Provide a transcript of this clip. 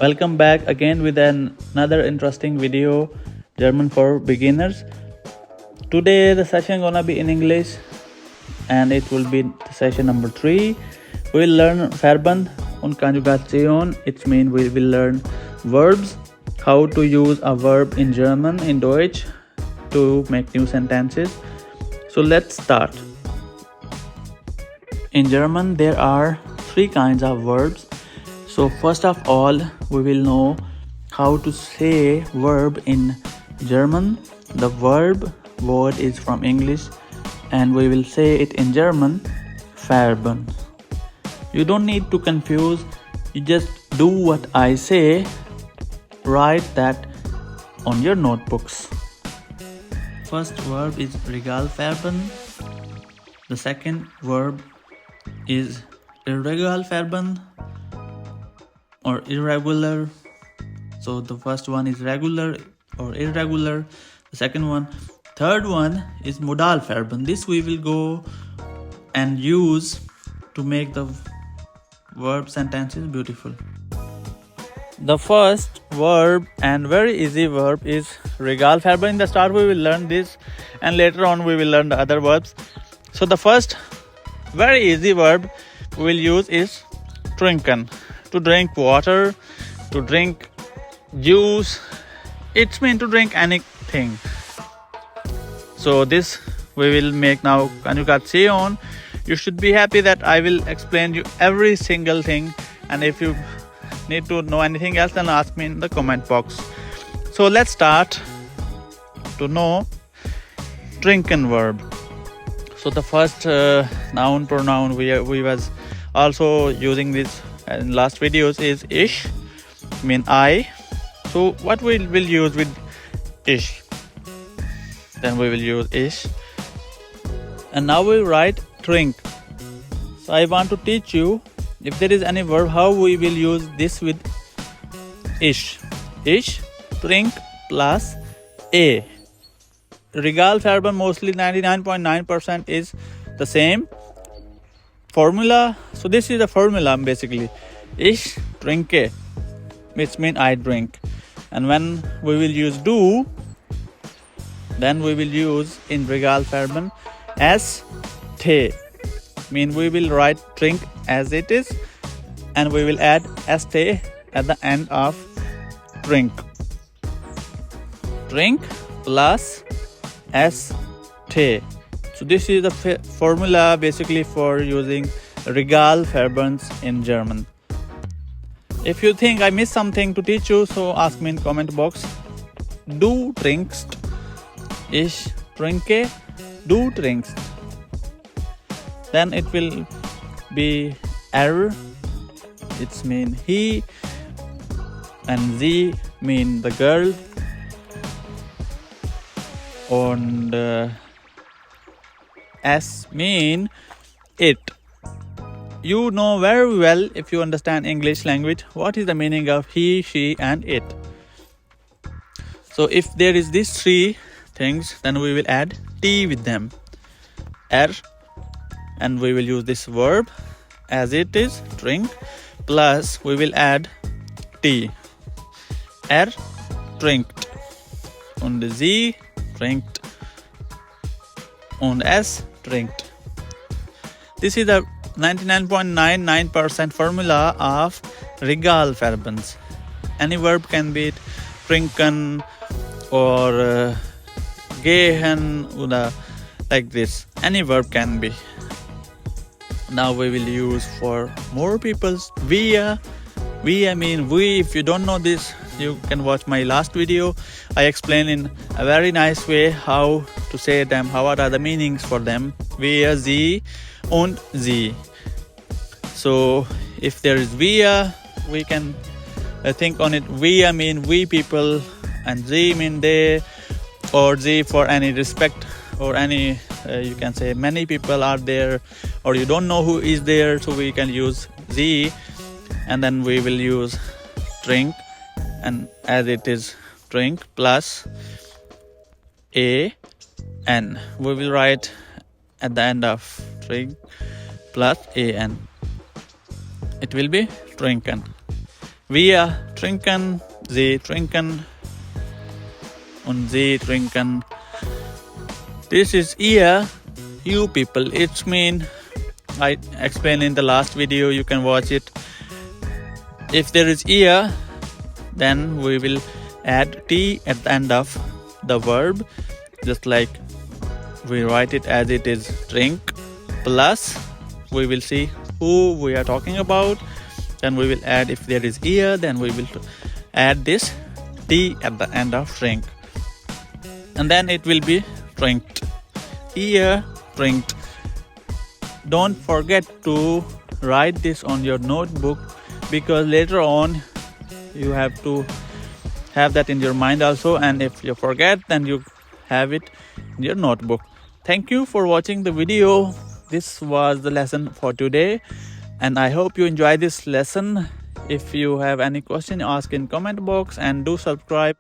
Welcome back again with another interesting video, German for beginners. Today the session gonna be in English and it will be the session number 3. We'll learn verben und conjugation. It means we will learn verbs, how to use a verb in German, in Deutsch, to make new sentences. So let's start. In German there are 3 kinds of verbs. So first of all, we will know how to say verb in German. The verb word is from English and we will say it in German, verben. You don't need to confuse, you just do what I say, write that on your notebooks. First verb is Regelverben. The second verb is Irregelverben or irregular. So the first one is regular or irregular. The second one. Third one is Modalverben. This we will go and use to make the verb sentences beautiful. The first verb and very easy verb is Regelverben. In the start we will learn this and later on we will learn the other verbs. So the first very easy verb we will use is trinken. To drink water, to drink juice, it means to drink anything. So this we will make now conjugation. You should be happy that I will explain you every single thing, and if you need to know anything else then ask me in the comment box. So let's start to know trinken verb. So the first noun pronoun we was also using this in last videos is ich, mean I. So what we will use with ich? Then we will use ich. And now we write trink. So I want to teach you if there is any verb how we will use this with ich. Ich, trink plus a. Regelverben mostly 99.9% is the same formula. So this is the formula basically. Ich trinke, which means I drink. And when we will use do, then we will use in Regelverben st, mean we will write drink as it is and we will add st at the end of drink. Drink plus st. So this is the formula basically for using Regelverbens in German. If you think I missed something to teach you, so ask me in comment box. Du trinkst, ich trinke, du trinkst. Then it will be it's mean he, and sie mean the girl, and s mean it. You know very well, if you understand English language, what is the meaning of he, she and it. So if there is these 3 things, then we will add t with them, and we will use this verb as it is, drink, plus we will add t, trinkt, und sie trinkt, und es trinkt. This is the 99.99% formula of Regelverbens. Any verb can be trinken or gehen oder like this. Any verb can be. Now we will use for more people's wir. Wir mean we. If you don't know this, you can watch my last video. I explain in a very nice way how to say them, what are the meanings for them. Wir, sie und sie. So if there is wir, we can think on it. Wir mean we people and sie mean they, or sie for any respect or any you can say many people are there or you don't know who is there, so we can use sie, and then we will use drink and as it is drink plus a n. We will write at the end of drink plus an. It will be trinken. Wir trinken, sie trinken, und sie trinken. This is ear, you people. It's mean, I explained in the last video, you can watch it. If there is ear, then we will add t at the end of the verb, just like we write it as it is, drink, plus we will see who we are talking about. Then we will add, if there is ear, then we will add this t at the end of drink, and then it will be drinked. Ear, drinked. Don't forget to write this on your notebook, because later on you have to have that in your mind also, and if you forget, then you have it in your notebook. Thank you for watching the video. This was the lesson for today, and I hope you enjoy this lesson. If you have any question, ask in comment box, and do subscribe.